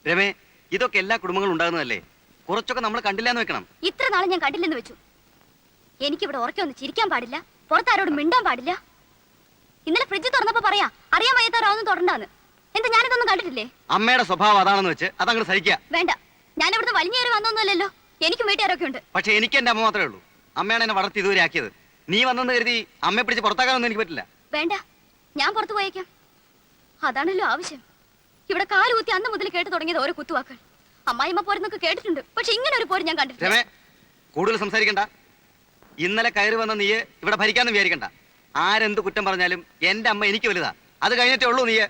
രമേ, ഇതൊക്കെ എല്ലാ കുടുംബങ്ങളും ഉണ്ടാകുന്നതല്ലേ? കുറച്ചൊക്കെ നമ്മൾ കണ്ടില്ലാന്ന് വെക്കണം. ഇത്ര നാളെ ഞാൻ കണ്ടില്ലെന്ന് വെച്ചു. എനിക്കിവിടെ ഉറക്കെ ഒന്ന് ചിരിക്കാൻ പാടില്ല, പുറത്താരോടും മിണ്ടാൻ പാടില്ല. ഇന്നലെ ഫ്രിഡ്ജ് തുറന്നപ്പോ പറയാ അറിയാൻ വയ്യാത്തവരാവുന്നു തുടണ്ടാന്ന്. എന്താ ഞാനിതൊന്നും കണ്ടിട്ടില്ലേ? അമ്മയുടെ സ്വഭാവം അതാണെന്ന് വെച്ച് അതങ്ങ് സഹിക്കുക. വേണ്ട, ഞാൻ ഇവിടുന്ന് വലിഞ്ഞേറി വന്നൊന്നുമല്ലല്ലോ. എനിക്കും വീട്ടുകാരൊക്കെ ഉണ്ട്. പക്ഷെ എനിക്ക് എന്റെ അമ്മ മാത്രമേ ഉള്ളൂ. അമ്മയാണ് എന്നെ വളർത്തി ഇതുവരെ ആക്കിയത്. നീ വന്നെന്ന് കരുതി അമ്മയെ പിടിച്ച് പുറത്താക്കാനൊന്നും എനിക്ക് പറ്റില്ല. വേണ്ട, ഞാൻ പുറത്തു പോയേക്കാം. അതാണല്ലോ ആവശ്യം. ഇവിടെ കാലുകുത്തി അന്ന് മുതൽ കേട്ടു തുടങ്ങിയത് ഓരോ കുത്തുവാക്കൾ. അമ്മായിമ്മ പോരെന്നൊക്കെ കേട്ടിട്ടുണ്ട്, പക്ഷെ ഇങ്ങനെ ഒരു പോര് ഞാൻ കണ്ടിട്ടില്ല. രമേ, കൂടുതൽ സംസാരിക്കണ്ട. ഇന്നലെ കയറി വന്ന നീയെ ഇവിടെ ഭരിക്കാന്ന് വിചാരിക്കണ്ട. ആരെന്ത് കുറ്റം പറഞ്ഞാലും എന്റെ അമ്മ എനിക്ക് വലുതാ. അത് കഴിഞ്ഞിട്ടേ ഉള്ളൂ നീയെ.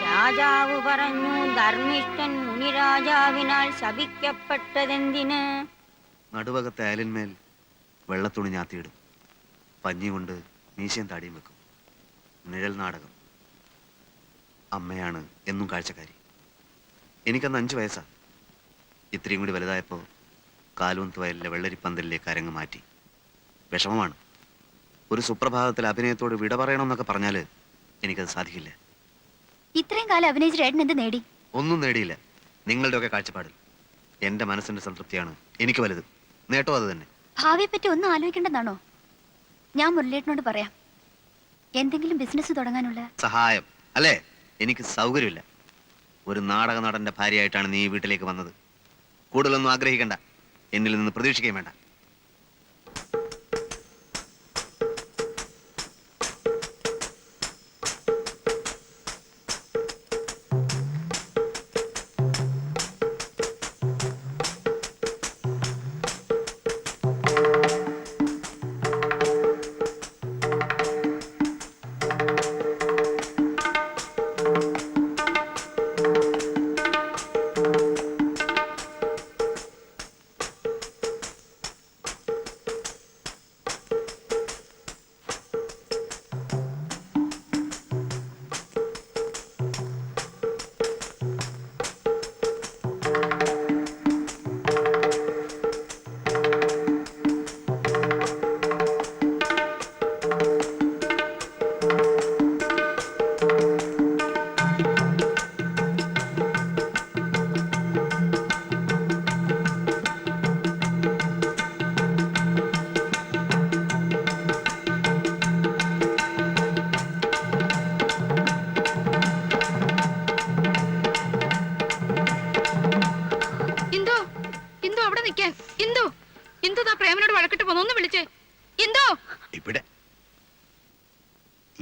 രാജാവ് പറഞ്ഞു, ധർമ്മിഷ്ഠൻ മുനിരാജാവിനാൽ ശപിക്കപ്പെട്ടതെന്തിന്? നടുവകത്തെ അയലിന്മേൽ വെള്ളത്തുണി ഞാത്തിയിടും, പഞ്ഞി കൊണ്ട് മീശയും താടിയും വെക്കും. നിഴൽ നാടകം. അമ്മയാണ് എന്നും കാഴ്ചക്കാരി. എനിക്കന്ന് 5 വയസ്സാ. ഇത്രയും കൂടി വലുതായപ്പോൾ കാലുവന്ത് വയലിലെ വെള്ളരിപ്പന്തലിലേക്ക് അരങ്ങ് മാറ്റി. വിഷമമാണ്. ഒരു സുപ്രഭാതത്തിൽ അഭിനയത്തോട് വിട പറയണമെന്നൊക്കെ പറഞ്ഞാൽ എനിക്കത് സാധിക്കില്ല. ഇത്രയും കാലം അഭിനയിച്ച ഏട്ടൻ എന്ത് നേടി? ഒന്നും നേടിയില്ല. നിങ്ങളുടെയൊക്കെ കാഴ്ചപ്പാടിൽ എന്റെ മനസ്സിന്റെ സംതൃപ്തിയാണ് എനിക്ക് വലുത്. നേട്ടോ അത് തന്നെ. ഭാവിയെ പറ്റി ഒന്നും ആലോചിക്കേണ്ടെന്നാണോ? ഞാൻ മുരളിയേട്ടനോട് പറയാം, എന്തെങ്കിലും ബിസിനസ് തുടങ്ങാനുള്ള സഹായം. അല്ലേ? എനിക്ക് സൗകര്യമില്ല. ഒരു നാടക നടന്റെ ഭാര്യയായിട്ടാണ് നീ ഈ വീട്ടിലേക്ക് വന്നത്. കൂടുതലൊന്നും ആഗ്രഹിക്കണ്ട, എന്നിൽ നിന്ന് പ്രതീക്ഷിക്കുകയും വേണ്ട.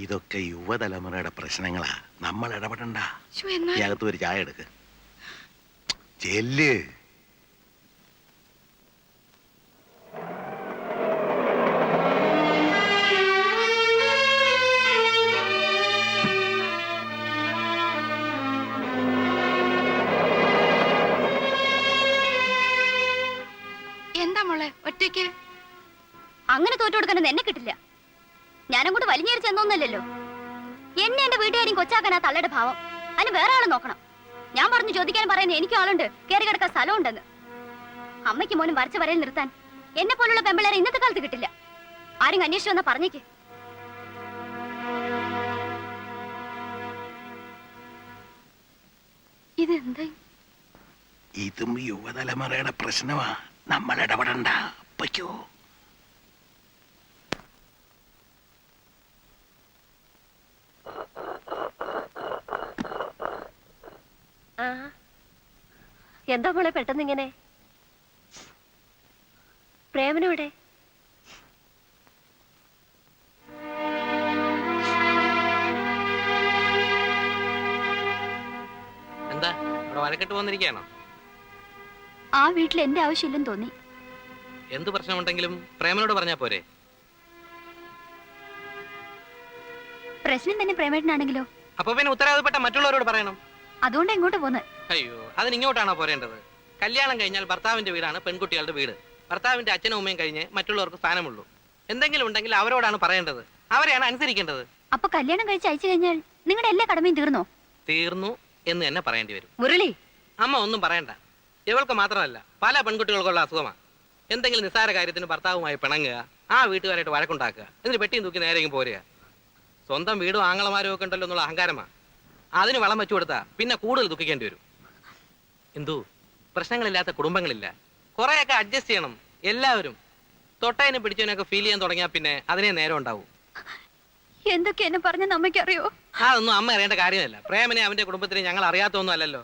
ഇതൊക്കെ യുവതലമുറയുടെ പ്രശ്നങ്ങളാ, നമ്മൾ ഇടപെടണ്ട. അകത്ത് ഒരു ചായ എടുക്ക്. ചെല്ല്. എന്താ മോളെ ഒറ്റയ്ക്ക്? അങ്ങനെ തോറ്റു കൊടുക്കാനൊന്നും എന്നെ കിട്ടില്ല. ഞാനങ്ങോട്ട് വലിഞ്ഞേറി ചെന്നൊന്നല്ലോ. എന്നെ എന്റെ വീട്ടുകാരും കൊച്ചാക്കാനാ തള്ളയുടെ ഭാവം. അതിന് വേറെ ആളെ നോക്കണം. ഞാൻ പറഞ്ഞു ചോദിക്കാൻ പറയുന്നത് എനിക്കും ആളുണ്ട്, കയറി കിടക്കാൻ സ്ഥലമുണ്ടെന്ന്. അമ്മയ്ക്ക് മോനും വരച്ച വരയിൽ നിർത്താൻ എന്നെ പോലുള്ള പെമ്പിളേരെ ഇന്നത്തെ കാലത്ത് കിട്ടില്ല. ആരും അന്വേഷിച്ചു വന്നാ പറഞ്ഞേക്ക്. ഇതെന്താ? ഇതും യുവതലമുറയുടെ പ്രശ്നമാ, നമ്മൾ ഇടപെടണ്ട. പറ്റോ? എന്താ മോളെ പെട്ടെന്ന് ഇങ്ങനെ? പ്രേമനോടെ? എന്താ ഇവിടെ വഴക്കിട്ട് വന്നിരിക്കുകയാണോ? ആ വീട്ടിൽ എന്റെ ആവശ്യമില്ലെന്ന് തോന്നി. എന്ത് പ്രശ്നമുണ്ടെങ്കിലും പ്രേമനോട് പറഞ്ഞാ പോരെ? പ്രശ്നം തന്നെ പ്രേമേട്ടനാണെങ്കിലോ? അപ്പൊ പിന്നെ ഉത്തരവാദപ്പെട്ട മറ്റുള്ളവരോട് പറയണം. അതുകൊണ്ട് എങ്ങോട്ട് പോന്നെ? അയ്യോ, അതിന് ഇങ്ങോട്ടാണോ പോരേണ്ടത്? കല്യാണം കഴിഞ്ഞാൽ ഭർത്താവിന്റെ വീടാണ് പെൺകുട്ടികളുടെ വീട്. ഭർത്താവിന്റെ അച്ഛനും അമ്മയും കഴിഞ്ഞ് മറ്റുള്ളവർക്ക് സ്ഥാനമുള്ളൂ. എന്തെങ്കിലും ഉണ്ടെങ്കിൽ അവരോടാണ് പറയേണ്ടത്, അവരെയാണ് അനുസരിക്കേണ്ടത്. അപ്പൊ കല്യാണം കഴിച്ച് അയച്ചു കഴിഞ്ഞാൽ നിങ്ങളുടെ എല്ലാ കടമയും തീർന്നോ? തീർന്നു എന്ന് തന്നെ പറയേണ്ടി വരും. മുരളി, അമ്മ ഒന്നും പറയണ്ട. ഇവൾക്ക് മാത്രമല്ല പല പെൺകുട്ടികൾക്കുള്ള അസുഖമാണ്. എന്തെങ്കിലും നിസ്സാര കാര്യത്തിന് ഭർത്താവുമായി പിണങ്ങുക, ആ വീട്ടുകാരായിട്ട് വഴക്കുണ്ടാക്കുക, എന്നിട്ട് പെട്ടിയും തൂക്കി നേരെയും പോരുക. സ്വന്തം വീടും ആങ്ങളമാരും ഒക്കെ ഉണ്ടല്ലോ എന്നുള്ള അഹങ്കാരമാണ്. അതിന് വളം വെച്ചു കൊടുത്താൽ പിന്നെ കൂടുതൽ ദുഃഖിക്കേണ്ടി വരും. എന്തു പ്രശ്നങ്ങളില്ലാത്ത കുടുംബങ്ങളില്ല. കുറെയൊക്കെ അഡ്ജസ്റ്റ് ചെയ്യണം എല്ലാവരും. തൊട്ടതിനെ പിടിച്ചതിനൊക്കെ ഫീൽ ചെയ്യാൻ തുടങ്ങിയാൽ പിന്നെ അതിനെ നേരം ഉണ്ടാവും. എന്തൊക്കെ എന്നെ പറഞ്ഞെന്ന് അമ്മയ്ക്കറിയോ? അതൊന്നും അമ്മ അറിയേണ്ട കാര്യമല്ല. പ്രേമനെ അവന്റെ കുടുംബത്തിനെ ഞങ്ങൾ അറിയാത്തൊന്നും അല്ലല്ലോ.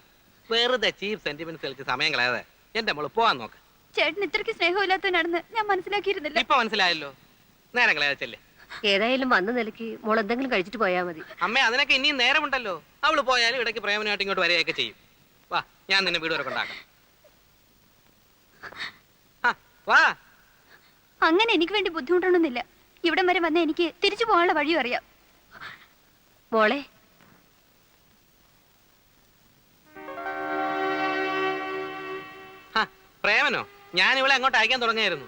വെറുതെ ചീപ്പ് സെന്റിമെന്റ്സ് കളിച്ച് സമയം കളയാതെ എന്റെ മോള് പോവാൻ നോക്ക്. ചേട്ടൻ ഇത്രയ്ക്ക് സ്നേഹമില്ലാത്തവനാണെന്ന് ഞാൻ മനസ്സിലാക്കിയിരുന്നില്ല. ഇപ്പൊ മനസ്സിലായല്ലോ. നേരം കളയാച്ചല്ലേ. ഏതായാലും വന്ന നിലയ്ക്ക് മോൾ എന്തെങ്കിലും കഴിച്ചിട്ട് പോയാൽ മതി. അമ്മ അതിനൊക്കെ ഇനിയും നേരമുണ്ടല്ലോ. അവള് പോയാലും ഇടയ്ക്ക് പ്രേമനായിട്ട് ഇങ്ങോട്ട് വരികയൊക്കെ ചെയ്യും. വാ, ഞാൻ നിന്നെ വീട് വരെ കൊണ്ടാക്കാം. വാ. അങ്ങനെ എനിക്ക് വേണ്ടി ബുദ്ധിമുട്ടൊന്നുമില്ല. ഇവിടം വരെ വന്ന എനിക്ക് തിരിച്ചു പോകാനുള്ള വഴിയും അറിയാം. മോളെ, പ്രേമനോ? ഞാൻ ഇവളെ അങ്ങോട്ട് അയക്കാൻ തുടങ്ങിയായിരുന്നു.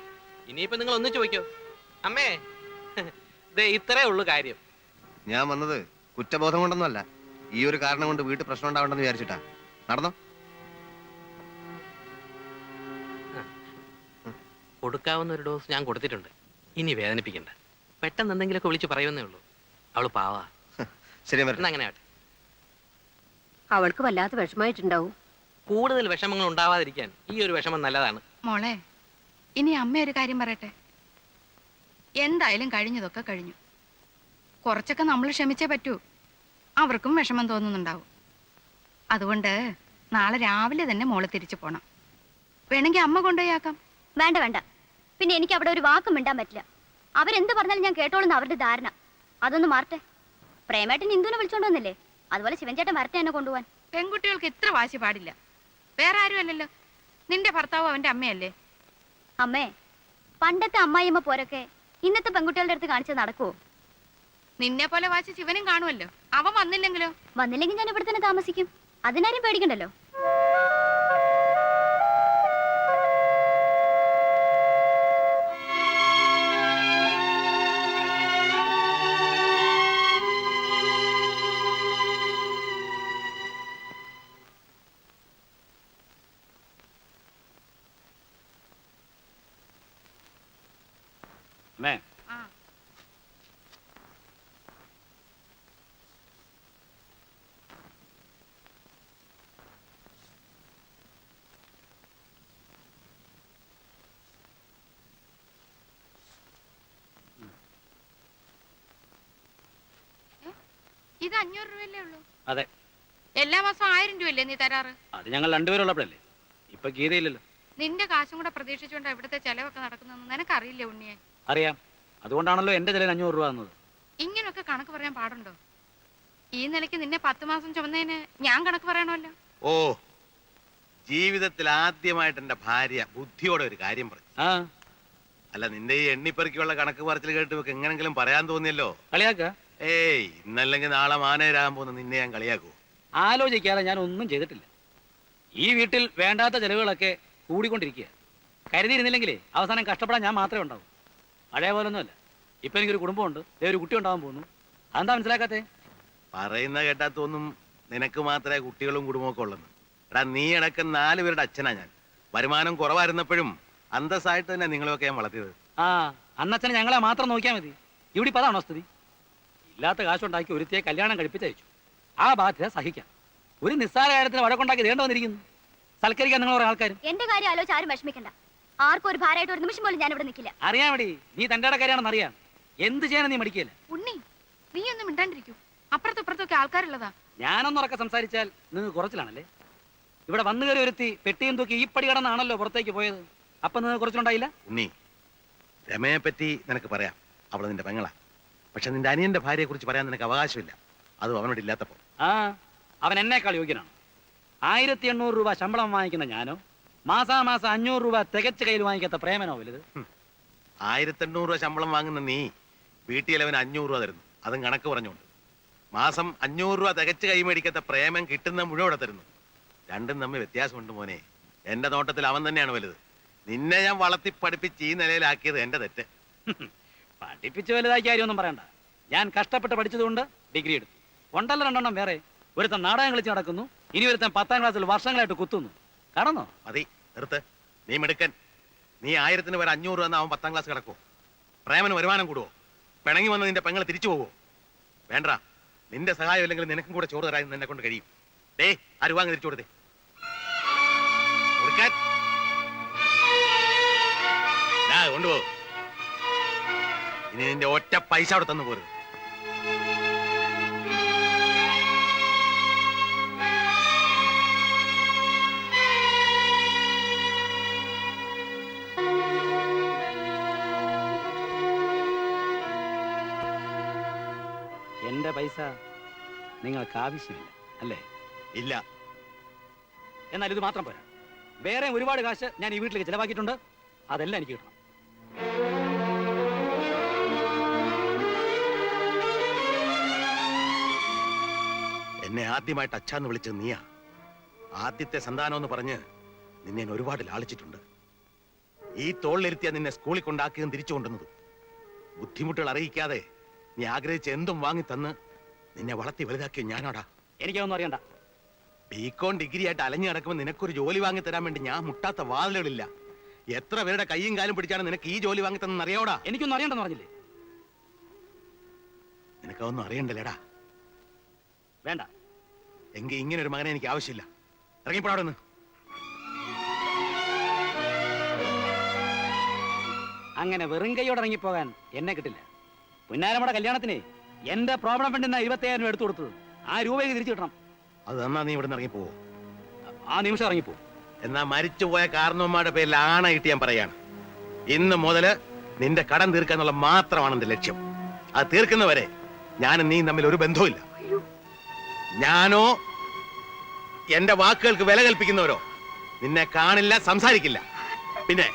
ഇനിയിപ്പോ നിങ്ങൾ ഒന്നിച്ചു പോയിക്കോ. അമ്മേ, ദേ ഇത്രേ ഉള്ളു കാര്യം. ഞാൻ വന്നത് കുറ്റബോധം കൊണ്ടൊന്നുമല്ല, ഈ ഒരു കാരണം കൊണ്ട് വീട്ടിൽ പ്രശ്നം ഉണ്ടാവണ്ടെന്ന് വിചാരിച്ചിട്ടാ. നടന്നോ. കൊടുക്കാവുന്ന ഒരു ഡോസ് ഞാൻ കൊടുത്തിട്ടുണ്ട്. ഇനി വേദനിപ്പിക്കണ്ട. പെട്ടെന്ന് എന്തെങ്കിലുമൊക്കെ വിളിച്ച് പറയുന്നേ ഉള്ളൂ. അവള് പാവാ. ശരി, എന്നാ അങ്ങനെ ആവട്ടെ. അവൾക്ക് വല്ലാത്ത വിഷമായിട്ടുണ്ടാവും. കൂടുതൽ വിഷമങ്ങൾ ഉണ്ടാവാതിരിക്കാൻ ഈ ഒരു വിഷമം നല്ലതാണ്. മോളെ, ഇനി അമ്മ ഒരു കാര്യം പറയട്ടെ. എന്തായാലും കഴിഞ്ഞതൊക്കെ കഴിഞ്ഞു. കുറച്ചൊക്കെ നമ്മൾ ക്ഷമിച്ചേ പറ്റൂ. അവർക്കും വിഷമം തോന്നുന്നുണ്ടാവും. അതുകൊണ്ട് നാളെ രാവിലെ തന്നെ മോള് തിരിച്ചു പോണം. വേണമെങ്കിൽ അമ്മ കൊണ്ടുപോയാക്കാം. വേണ്ട വേണ്ട. പിന്നെ എനിക്ക് അവിടെ ഒരു വാക്കും മിണ്ടാൻ പറ്റില്ല. അവരെന്ത് പറഞ്ഞാലും ഞാൻ കേട്ടോളുന്ന അവരുടെ ധാരണ. അതൊന്ന് മാറട്ടെ. പ്രേമേട്ടൻ ഇന്ദുവിനെ വിളിച്ചോണ്ട് വന്നില്ലേ, അതുപോലെ ശിവൻചേട്ടൻ വരട്ടെ എന്നെ കൊണ്ടുപോവാൻ. പെൺകുട്ടികൾക്ക് ഇത്ര വാശി പാടില്ല. വേറെ ആരും അല്ലല്ലോ, നിന്റെ ഭർത്താവ് അവന്റെ അമ്മയല്ലേ. അമ്മേ, പണ്ടത്തെ അമ്മായിയമ്മ പോരൊക്കെ ഇന്നത്തെ പെൺകുട്ടികളുടെ അടുത്ത് കാണിച്ചത് നടക്കുവോ? നിന്നെ പോലെ വാശി ശിവനും കാണുമല്ലോ. അവൻ വന്നില്ലെങ്കിലോ? വന്നില്ലെങ്കിൽ ഞാൻ ഇവിടെ തന്നെ താമസിക്കും. അതിനാരും പേടിക്കണ്ടല്ലോ. ആ, ഇത് 500 രൂപയല്ലേ ഉള്ളൂ? അതെ. എല്ലാ മാസവും 1000 രൂപയല്ലേ നീ തരാറ്? അത് ഞങ്ങൾ രണ്ടുപേരുള്ളപ്പോഴല്ലേ. ഇപ്പൊ ഗീതയില്ലല്ലോ. നിന്റെ കാശും കൂടെ പ്രതീക്ഷിച്ചുകൊണ്ട് ഇവിടുത്തെ ചെലവൊക്കെ നടക്കുന്നതെന്ന് നിനക്കറിയില്ലേ ഉണ്ണിയെ? അറിയാം. അതുകൊണ്ടാണല്ലോ എന്റെ ചിലവിൽ 500 രൂപ തന്നത്. ഇങ്ങനൊക്കെ കണക്ക് പറയാൻ പാടുണ്ടോ? ഈ നിലയ്ക്ക് നിന്നെ 10 മാസം ചുമന്നതിന് ഞാൻ കണക്ക് പറയണമല്ലോ. ഓ, ജീവിതത്തിൽ ആദ്യമായിട്ട് എന്റെ ഭാര്യ ബുദ്ധിയോടെ ഒരു കാര്യം പറഞ്ഞു. ആ, അല്ല, നിന്റെ ഈ എണ്ണിപ്പെറുക്കിയുള്ള കണക്ക് പറച്ചിൽ കേട്ട് ഇവക്ക് എങ്ങനെങ്കിലും പറയാൻ തോന്നിയല്ലോ. കളിയാക്ക. ഏയ്, ഇന്നല്ലെങ്കിൽ നാളെ മാനേരാകാൻ പോകുന്ന നിന്നെ ഞാൻ കളിയാക്കൂ. ആലോചിക്കാതെ ഞാൻ ഒന്നും ചെയ്തിട്ടില്ല. ഈ വീട്ടിൽ വേണ്ടാത്ത ചെലവുകളൊക്കെ കൂടിക്കൊണ്ടിരിക്കുക. കരുതിയിരുന്നില്ലെങ്കിലേ അവസാനം കഷ്ടപ്പെടാൻ ഞാൻ മാത്രമേ ഉണ്ടാവൂ. പഴയ പോലൊന്നുമല്ല. ഇപ്പൊ എനിക്കൊരു കുടുംബമുണ്ട്, ഒരു കുട്ടി ഉണ്ടാവാൻ പോകുന്നു. അതെന്താ മനസ്സിലാക്കാത്തേ? പറയുന്ന കേട്ടാത്തൊന്നും നിനക്ക് മാത്രമേ കുട്ടികളും കുടുംബമൊക്കെ ഉള്ളെന്ന്. എടാ, നീ അടക്കം 4 പേരുടെ അച്ഛനാ ഞാൻ. വരുമാനം കുറവായിരുന്നപ്പോഴും അന്തസ്സായിട്ട് തന്നെ നിങ്ങളെയൊക്കെ ഞാൻ വളർത്തിയത്. ആ, അന്നച്ഛനെ ഞങ്ങളെ മാത്രം നോക്കിയാൽ മതി. ഇവിടെ ഇപ്പൊ അതാണോ സ്ഥിതി? ഇല്ലാത്ത കാശുണ്ടാക്കി ഒരുത്തിയെ കല്യാണം കഴിപ്പിച്ചയച്ചു. ആ ബാധ്യത സഹിക്കാം. ഒരു നിസ്സാര കാര്യത്തിന് വഴക്കുണ്ടാക്കി ദേണ്ട വന്നിരിക്കുന്നു. സൽക്കരിക്കാൻ നിങ്ങൾ പറയുന്ന ആൾക്കാർ. എന്റെ കാര്യം ആലോചിച്ച് ആരും വിഷമിക്കണ്ട. ആർക്കും ഒരു ഭാരമായിട്ട് ഒരു നിമിഷം പോലും ഞാൻ ഇവിടെ നിൽക്കില്ല. അറിയാൻ വേണ്ടി നീ തന്റെ കാര്യമാണെന്ന് അറിയാം. എന്ത് ചെയ്യാനും നീ മടിക്കില്ല. ഉണ്ണി, നീ ഒന്നും മിണ്ടാണ്ടിരിക്കൂ. അപ്പുറത്തും ഇപ്പുറത്തൊക്കെ ആൾക്കാരുള്ളതാ. ഞാനൊന്നുറക്കെ സംസാരിച്ചാൽ നിങ്ങൾ കുറച്ചിലാണല്ലേ. ഇവിടെ വന്നു കയറി ഒരുത്തി പെട്ടിയും തൂക്കി ഈ പടി കടന്നാണല്ലോ പുറത്തേക്ക് പോയത്. അപ്പൊ നിങ്ങൾ കുറച്ചിലുണ്ടായില്ല. ഉണ്ണി, രമയെ പറ്റി നിനക്ക് പറയാം. അവള് നിന്റെ പെങ്ങളാ. പക്ഷെ നിന്റെ അനിയന്റെ ഭാര്യയെ കുറിച്ച് പറയാൻ നിനക്ക് അവകാശമില്ല. അതും അവനോട് ഇല്ലാത്തപ്പോ. ആ, അവൻ എന്നേക്കാൾ യോഗ്യനാണ്. 1800 രൂപ ശമ്പളം വാങ്ങിക്കുന്ന ഞാനോ മാസാമാസം 500 രൂപ തികച്ച് കയ്യിൽ വാങ്ങിക്കാത്ത പ്രേമനോ വലുത്? 1800 രൂപ ശമ്പളം വാങ്ങുന്ന നീ വീട്ടിൽ അവന് 500 രൂപ തരുന്നു. അതും കണക്ക് പറഞ്ഞുകൊണ്ട്. മാസം 500 രൂപ തികച്ച് കൈ മേടിക്കാത്ത പ്രേമൻ കിട്ടുന്ന മുഴുവൻ തരുന്നു. രണ്ടും തമ്മിൽ വ്യത്യാസമുണ്ട് മോനെ. എന്റെ നോട്ടത്തിൽ അവൻ തന്നെയാണ് വലുത്. നിന്നെ ഞാൻ വളർത്തി പഠിപ്പിച്ച് ഈ നിലയിലാക്കിയത് എന്റെ തെറ്റ്. പഠിപ്പിച്ച് വലുതാക്കിയ കാര്യമൊന്നും പറയണ്ട. ഞാൻ കഷ്ടപ്പെട്ട് പഠിച്ചതുകൊണ്ട് ഡിഗ്രി എടുത്തു. ഉണ്ടല്ലോ 2 വേറെ. ഒരുത്തൻ നാടകം കളിച്ച് നടക്കുന്നു. ഇനി ഒരുത്തൻ 10ാം ക്ലാസ്സിൽ വർഷങ്ങളായിട്ട് കുത്തുന്നു. കാണുന്നോ? മതി നിർത്ത്. നീ മിടുക്കൻ. നീ 1000-ന് വരെ 500 രൂപ അവൻ 10ാം ക്ലാസ് കിടക്കുവോ? പ്രേമന് വരുമാനം കൂടുവോ? പിണങ്ങി വന്ന് നിന്റെ പെങ്ങൾ തിരിച്ചു പോവോ? വേണ്ട. നിന്റെ സഹായം ഇല്ലെങ്കിൽ നിനക്കും കൂടെ ചോറ് തരാൻ നിന്നെ കൊണ്ട് കഴിയും. ഡേ, ആ രൂപ അങ്ങ് തിരിച്ചു കൊടുത്തേ. കൊടുക്കാൻ. കൊണ്ടുപോ. ഇനി നിന്റെ ഒറ്റ പൈസ അവിടെ തന്നു പോരുത്. എന്റെ പൈസ നിങ്ങൾക്ക് ആവശ്യമില്ല അല്ലേ? ഇല്ല. എന്നാൽ ഇത് മാത്രം പോരാ. വേറെ ഒരുപാട് കാശ് ഞാൻ ഈ വീട്ടിലേക്ക് ചെലവാക്കിയിട്ടുണ്ട്. അതെല്ലാം എനിക്ക് കിട്ടണം. എന്നെ ആദ്യമായിട്ട് അച്ഛാന്ന് വിളിച്ചത് നീയാ. ആദ്യത്തെ സന്താനം എന്ന് പറഞ്ഞ് നിന്നെ ഞാൻ ഒരുപാട് ലാളിച്ചിട്ടുണ്ട്. ഈ തോളിലിരുത്തിയാ നിന്നെ സ്കൂളിൽ കൊണ്ടാക്കുകയും തിരിച്ചു കൊണ്ടുവന്നത്. ബുദ്ധിമുട്ടുകൾ അറിയിക്കാതെ നീ ആഗ്രഹിച്ച എന്തും വാങ്ങി തന്ന് നിന്നെ വളർത്തി വലുതാക്കിയ ഞാനാടാ. എനിക്കൊന്നും അറിയണ്ട. ബികോം ഡിഗ്രി ആയിട്ട് അലഞ്ഞു നടക്കുമ്പോൾ നിനക്കൊരു ജോലി വാങ്ങി തരാൻ വേണ്ടി ഞാൻ മുട്ടാത്ത വാതിലുകളില്ല. എത്ര പേരുടെ കൈയും കാലും പിടിച്ചാണ് നിനക്ക് ഈ ജോലി വാങ്ങി തന്നെ അറിയാവോടാ? എനിക്കൊന്നും അറിയണ്ടെന്ന് പറഞ്ഞില്ലേ? നിനക്കൊന്നും അറിയണ്ടല്ലേടാ. വേണ്ട. എങ്കിൽ ഇങ്ങനെ ഒരു മകനെ എനിക്ക് ആവശ്യമില്ല. ഇറങ്ങിപ്പോടാ. അങ്ങനെ വെറും കൈയോടെ ഇറങ്ങിപ്പോകാൻ എന്നെ കിട്ടില്ല. പുന്നാരമ്മയുടെ കല്യാണത്തിന് എന്റെ പ്രോബ്ലം ഫണ്ടിൽ നിന്ന് 25,000 രൂപ എടുത്തു കൊടുത്തത്. ആ രൂപയ്ക്ക് തിരിച്ചു കിട്ടണം. അത് തന്നാ നീ ഇവിടെ നിന്ന് ഇറങ്ങിപ്പോവോ? ആ നിമിഷം ഇറങ്ങിപ്പോ. എന്നാ മരിച്ചുപോയ കാരണവന്മാരുടെ പേരിൽ ആണയിട്ട് ഞാൻ പറയാണ്. ഇന്ന് മുതല് നിന്റെ കടം തീർക്കാന്നുള്ള മാത്രമാണ് എന്റെ ലക്ഷ്യം. അത് തീർക്കുന്നവരെ ഞാനും നീ തമ്മിൽ ഒരു ബന്ധവുമില്ല. ഞാനോ എന്റെ വാക്കുകൾക്ക് വില കൽപ്പിക്കുന്നവരോ നിന്നെ കാണില്ല, സംസാരിക്കില്ല. പിന്നെ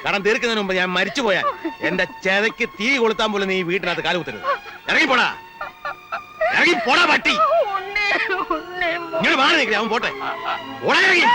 കടം തീർക്കുന്നതിന് മുമ്പ് ഞാൻ മരിച്ചുപോയാൽ എന്റെ ചെതയ്ക്ക് തീ കൊളുത്താൻ പോലും നീ വീട്ടിനകത്ത് കാലുകുത്തരുത്. ഇറങ്ങിപ്പോടാ. ഇറങ്ങിപ്പോടാ പട്ടി. ഇങ്ങനെ മാറി നിൽക്കില്ല. അവൻ പോട്ടെ. ഓടാ ഇറങ്ങി.